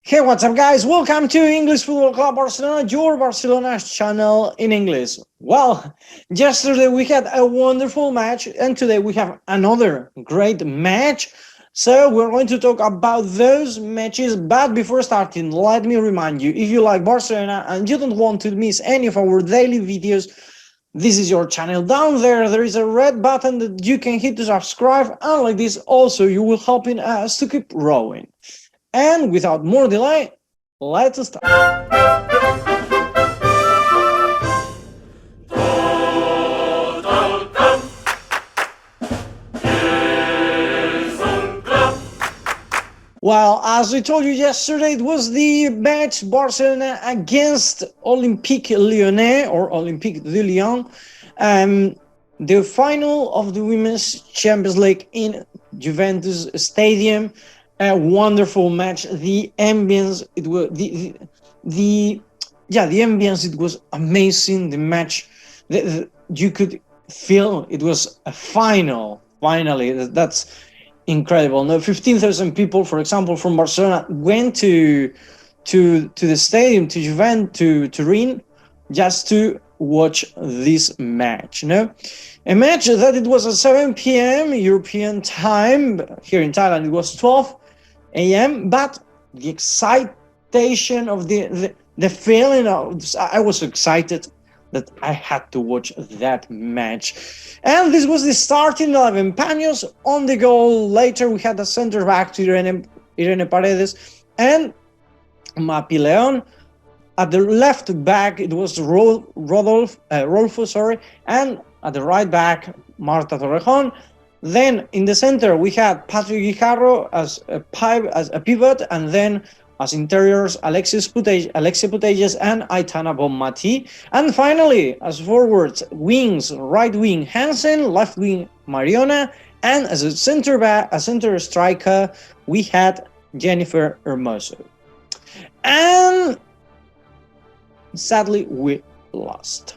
Hey, what's up, guys? Welcome to English Football Club Barcelona, your Barcelona channel in English. Well, yesterday we had a wonderful match, and today we have another great match. So we're going to talk about those matches. But before starting, let me remind you, if you like Barcelona and you don't want to miss any of our daily videos, this is your channel. Down there is a red button that you can hit to subscribe, and like this also you will helping us to keep growing. And without more delay, let's start. Well, as I told you yesterday, it was the match Barcelona against Olympique Lyonnais or Olympique de Lyon. The final of the Women's Champions League in Juventus Stadium. A wonderful match. The ambience, it was the ambience. It was amazing. The match, you could feel it was a final. Finally, that's incredible. Now, 15,000 people, for example, from Barcelona went to the stadium, to Juventus, to Turin, just to watch this match. A match that it was at 7 p.m. European time. Here in Thailand, it was 12 a.m. But the excitation of the feeling of, I was excited that I had to watch that match. And this was the starting 11. Paños on the goal. Later we had a center back to Irene Paredes and Mapi Leon. At the left back it was Rolfo, and at the right back Marta Torrejon. Then in the center we had Patrick Guijarro as a pivot, and then as interiors Alexis Putellas and Aitana Bonmati. And finally, as forwards, wings, right wing Hansen, left wing Mariona, and as a center striker, we had Jennifer Hermoso. And sadly, we lost.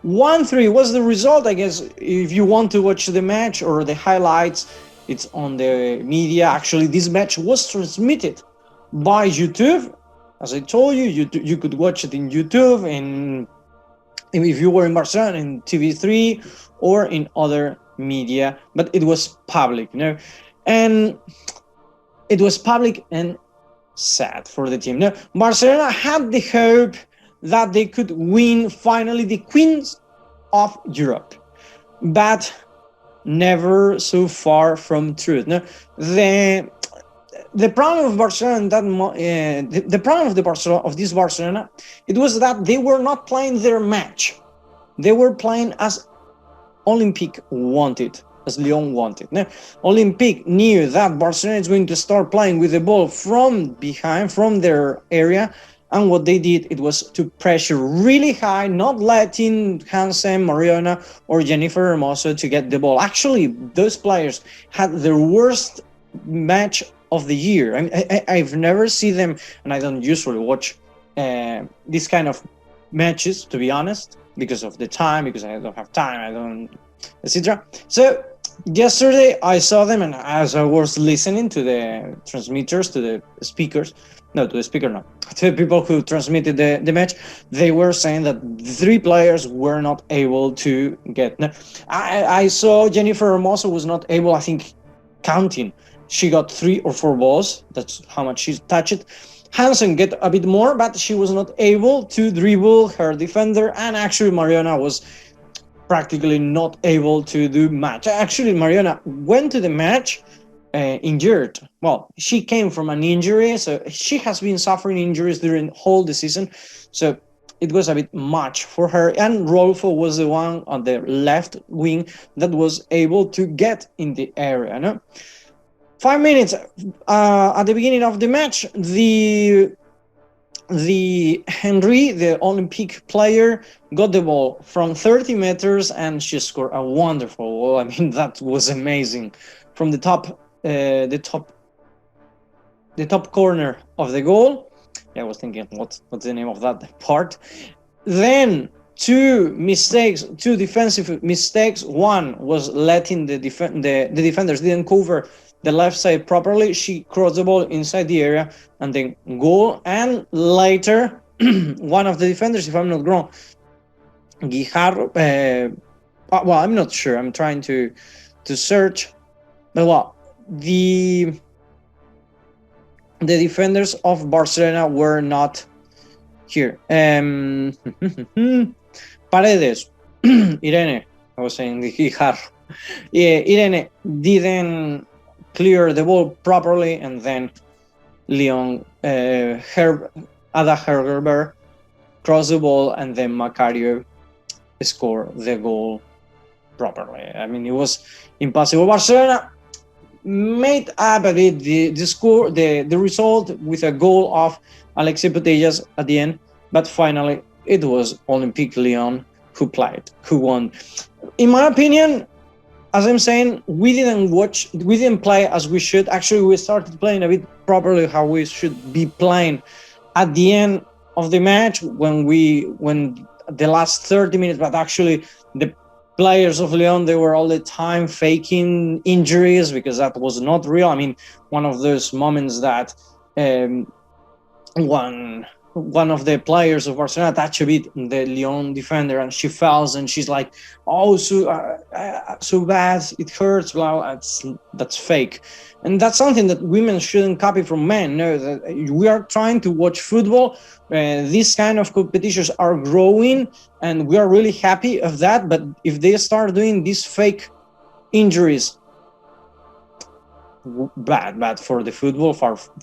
1-3 was the result. I guess if you want to watch the match or the highlights, it's on the media. Actually, this match was transmitted by YouTube. As I told you, you could watch it in YouTube, and if you were in Barcelona, in TV3 or in other media, but it was public, and it was public and sad for the team. Barcelona had the hope that they could win finally the Queens of Europe, but never so far from truth. The problem of Barcelona, the problem of this Barcelona, it was that they were not playing their match. They were playing as Olympique wanted, as Lyon wanted. Olympique knew that Barcelona is going to start playing with the ball from behind, from their area, and what they did, it was to pressure really high, not letting Hansen, Mariona, or Jennifer Hermoso to get the ball. Actually, those players had their worst match of the year. I've never seen them, and I don't usually watch this kind of matches, to be honest, because of the time, because I don't have time, etc. So yesterday I saw them, and as I was listening to the transmitters, to the people who transmitted the match, they were saying that 3 players were not able to get. I saw Jennifer Hermoso was not able, I think, counting. She got 3 or 4 balls. That's how much she touched. Hansen get a bit more, but she was not able to dribble her defender. And actually, Mariona was practically not able to do much. Actually, Mariona went to the match injured. Well, she came from an injury, so she has been suffering injuries during the whole season. So it was a bit much for her. And Rolfo was the one on the left wing that was able to get in the area. 5 minutes at the beginning of the match, the Henry, the Olympique player, got the ball from 30 meters and she scored a wonderful goal. That was amazing. From the top corner of the goal. I was thinking, what's the name of that part? Then 2 defensive mistakes. One was letting the defenders didn't cover the left side properly. She crossed the ball inside the area and then goal. And later, one of the defenders, if I'm not wrong, Guijarro, well, I'm not sure. I'm trying to search. But well, the defenders of Barcelona were not here. Paredes, Irene, I was saying the Guijarro. Yeah, Irene didn't clear the ball properly, and then Leon Ada Hergerberg crossed the ball, and then Macario scored the goal properly. I mean, it was impossible. Barcelona made up a bit the score, the result with a goal of Alexis Putellas at the end, but finally it was Olympique Lyon who won. In my opinion, as I'm saying, we didn't play as we should. Actually, we started playing a bit properly how we should be playing at the end of the match when the last 30 minutes, but actually the players of Lyon, they were all the time faking injuries because that was not real. I mean, one of those moments that one of the players of Barcelona touched a bit the Lyon defender, and she falls, and she's like, "Oh, so bad, it hurts." Well, that's fake, and that's something that women shouldn't copy from men. No, that we are trying to watch football. These kind of competitions are growing, and we are really happy of that. But if they start doing these fake injuries, bad for the football,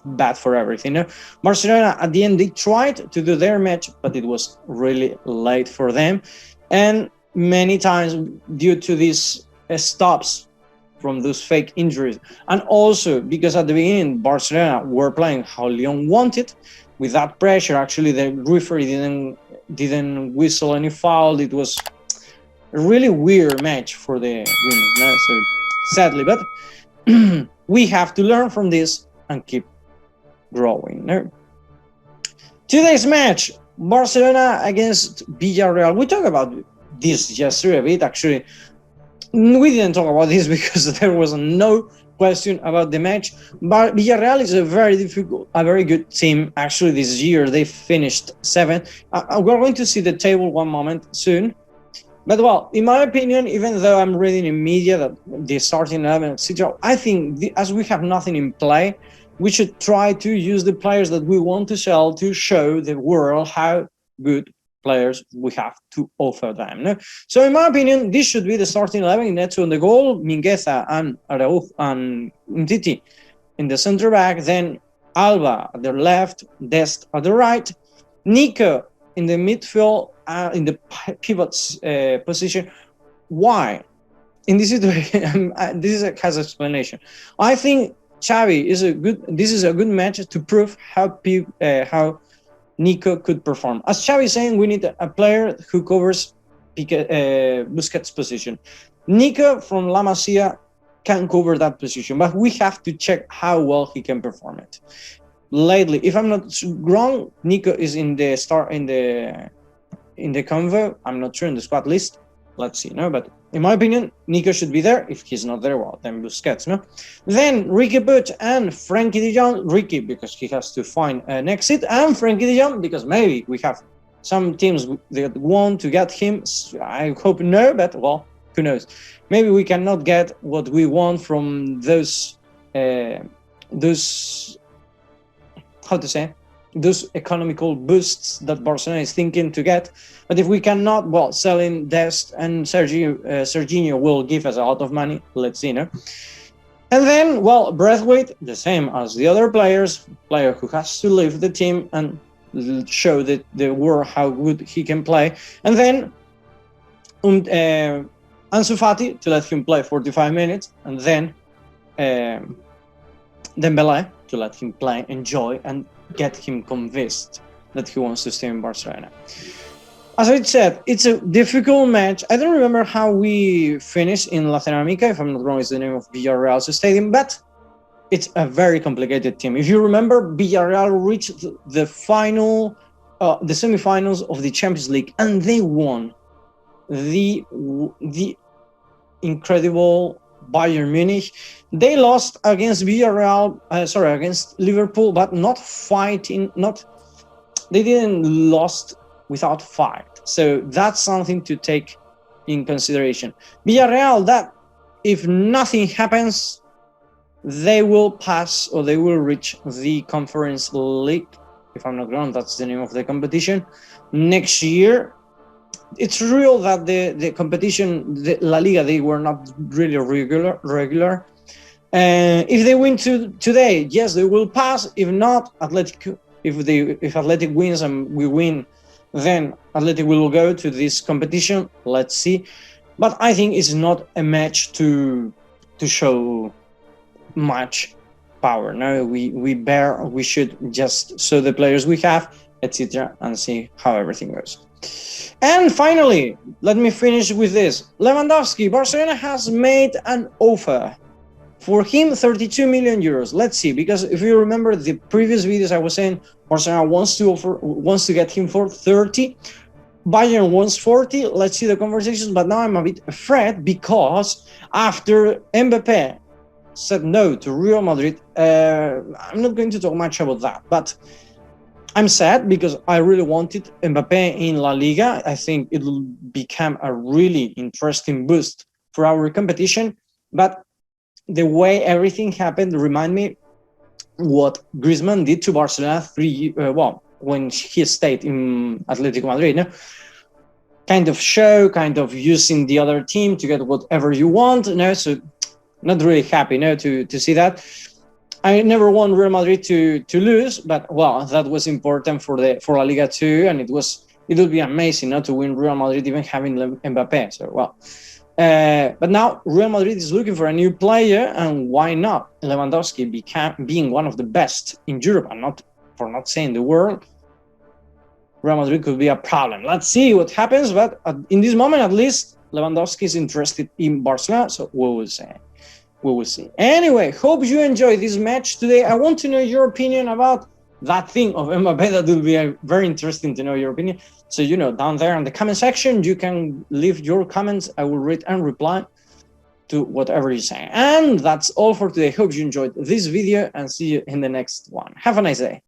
bad for everything. You know? Barcelona at the end, they tried to do their match, but it was really late for them, and many times due to these stops from those fake injuries, and also because at the beginning Barcelona were playing how Lyon wanted with that pressure. Actually, the referee didn't whistle any foul. It was a really weird match for the women. No? So sadly, but we have to learn from this and keep growing. No? Today's match, Barcelona against Villarreal. We talked about this yesterday a bit. Actually, we didn't talk about this because there was no question about the match. But Villarreal is a very good team. Actually, this year they finished 7th. We're going to see the table one moment soon. But well, in my opinion, even though I'm reading in media that the starting 11, etc., I think as we have nothing in play, we should try to use the players that we want to sell to show the world how good players we have to offer them. No? So in my opinion, this should be the starting 11. Neto on the goal, Mingueza and Araujo and Umtiti in the center back, then Alba at the left, Dest at the right, Nico in the midfield, in the pivot position. Why? In this situation, this has explanation. I think Xavi this is a good match to prove how Nico could perform. As Xavi is saying, we need a player who covers Busquets' position. Nico from La Masia can cover that position, but we have to check how well he can perform it. Lately, if I'm not wrong, Nico is in the convo. I'm not sure in the squad list. Let's see, no, but in my opinion, Nico should be there. If he's not there, well, then Busquets, no. Then Ricky Puig and Frankie de Jong. Ricky because he has to find an exit, and Frankie de Jong because maybe we have some teams that want to get him. I hope no, but well, who knows? Maybe we cannot get what we want from those economical boosts that Barcelona is thinking to get. But if we cannot, well, selling Dest and Serginho will give us a lot of money. Let's see, no? And then, well, Braithwaite, the same as the other players, player who has to leave the team and show the world how good he can play. And then Ansu Fati to let him play 45 minutes, and then Dembélé to let him play, enjoy, and get him convinced that he wants to stay in Barcelona. As I said, it's a difficult match. I don't remember how we finished in La Ceramica, if I'm not wrong, it's the name of Villarreal's stadium, but it's a very complicated team. If you remember, Villarreal reached the semifinals of the Champions League, and they won the incredible Bayern Munich. They lost against Villarreal, against Liverpool, but not fighting. They didn't lost without fight. So that's something to take in consideration. Villarreal, that if nothing happens, they will pass or they will reach the Conference League. If I'm not wrong, that's the name of the competition. Next year, it's real that the competition, the La Liga, they were not really regular. If they win today, yes, they will pass. If not, if Athletic wins and we win, then Athletic will go to this competition. Let's see. But I think it's not a match to show much power. No, we should just show the players we have, etc., and see how everything goes. And finally, let me finish with this. Lewandowski, Barcelona has made an offer for him, 32 million euros. Let's see, because if you remember the previous videos, I was saying Barcelona wants to get him for 30. Bayern wants 40. Let's see the conversations, but now I'm a bit afraid because after Mbappé said no to Real Madrid, I'm not going to talk much about that, but I'm sad because I really wanted Mbappé in La Liga. I think it will become a really interesting boost for our competition. But the way everything happened remind me what Griezmann did to Barcelona when he stayed in Atletico Madrid. No? Kind of using the other team to get whatever you want. No? So not really happy to see that. I never want Real Madrid to lose, but well, that was important for La Liga too, and it would be amazing not to win Real Madrid even having Mbappé. So well, but now Real Madrid is looking for a new player, and why not Lewandowski being one of the best in Europe, and not saying the world. Real Madrid could be a problem. Let's see what happens, but in this moment, at least Lewandowski is interested in Barcelona, so we will see. We will see. Anyway, hope you enjoyed this match today. I want to know your opinion about that thing of Mbappé. That will be very interesting to know your opinion. So, down there in the comment section, you can leave your comments. I will read and reply to whatever you say. And that's all for today. Hope you enjoyed this video and see you in the next one. Have a nice day.